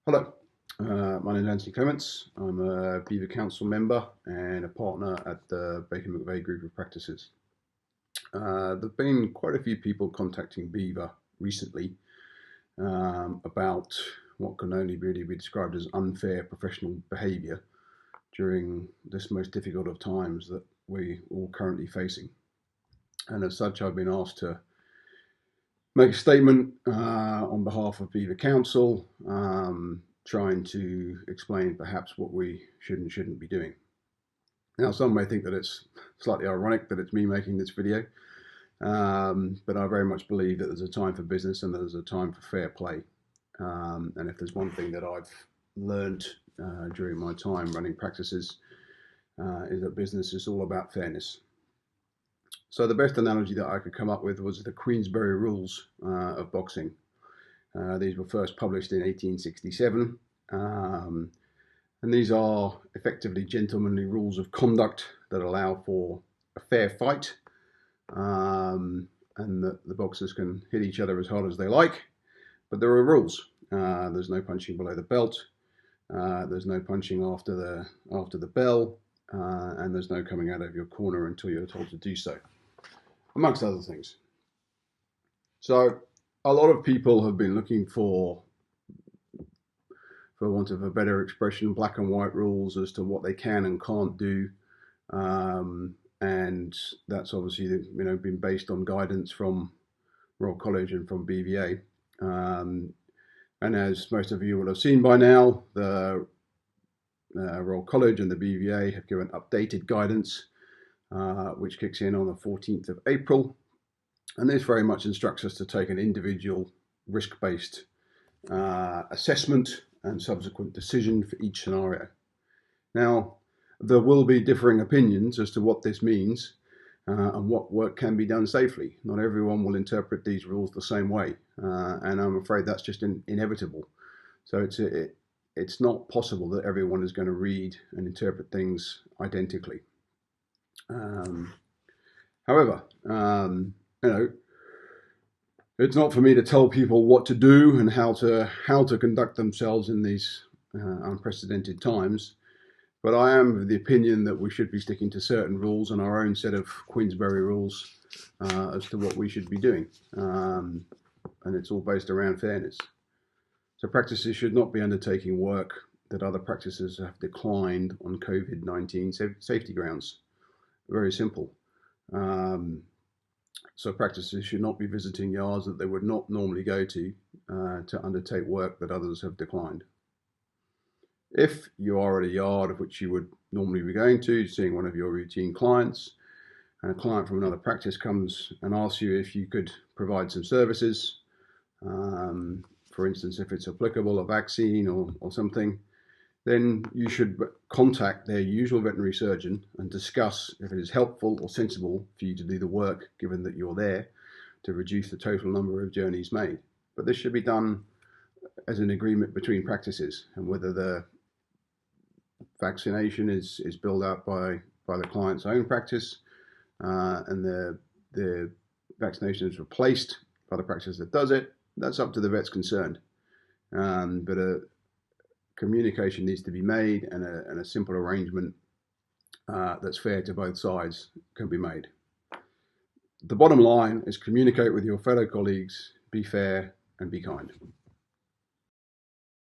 Hello, my name is Antony Clements. I'm a BEVA Council member and a partner at the Baker McVeigh Group of Practices. There have been quite a few people contacting BEVA recently about what can only really be described as unfair professional behaviour during this most difficult of times that we all currently facing. And as such, I've been asked to make a statement on behalf of BEVA Council, trying to explain perhaps what we should and shouldn't be doing. Now, some may think that it's slightly ironic that it's me making this video, but I very much believe that there's a time for business and there's a time for fair play. And if there's one thing that I've learned during my time running practices, is that business is all about fairness. So the best analogy that I could come up with was the Queensberry rules of boxing. These were first published in 1867, and these are effectively gentlemanly rules of conduct that allow for a fair fight, and that the boxers can hit each other as hard as they like, but there are rules. There's no punching below the belt, there's no punching after the bell, and there's no coming out of your corner until you're told to do so, amongst other things. So a lot of people have been looking for want of a better expression, black and white rules as to what they can and can't do. And that's obviously been based on guidance from Royal College and from BVA. And as most of you will have seen by now, the Royal College and the BVA have given updated guidance, which kicks in on the 14th of April. And this very much instructs us to take an individual risk-based assessment and subsequent decision for each scenario. Now, there will be differing opinions as to what this means and what work can be done safely. Not everyone will interpret these rules the same way, and I'm afraid that's just inevitable. So it's not possible that everyone is going to read and interpret things identically. However, it's not for me to tell people what to do and how to conduct themselves in these unprecedented times, but I am of the opinion that we should be sticking to certain rules and our own set of Queensberry rules as to what we should be doing, and it's all based around fairness. So practices should not be undertaking work that other practices have declined on COVID-19 safety grounds. Very simple. So practices should not be visiting yards that they would not normally go to undertake work that others have declined. If you are at a yard of which you would normally be going to, seeing one of your routine clients, and a client from another practice comes and asks you if you could provide some services, for instance, if it's applicable, a vaccine or something, then you should contact their usual veterinary surgeon and discuss if it is helpful or sensible for you to do the work, given that you're there, to reduce the total number of journeys made. But this should be done as an agreement between practices, and whether the vaccination is billed out by the client's own practice and the vaccination is replaced by the practice that does it, that's up to the vets concerned. But communication needs to be made, and a simple arrangement that's fair to both sides can be made. The bottom line is communicate with your fellow colleagues, be fair and be kind.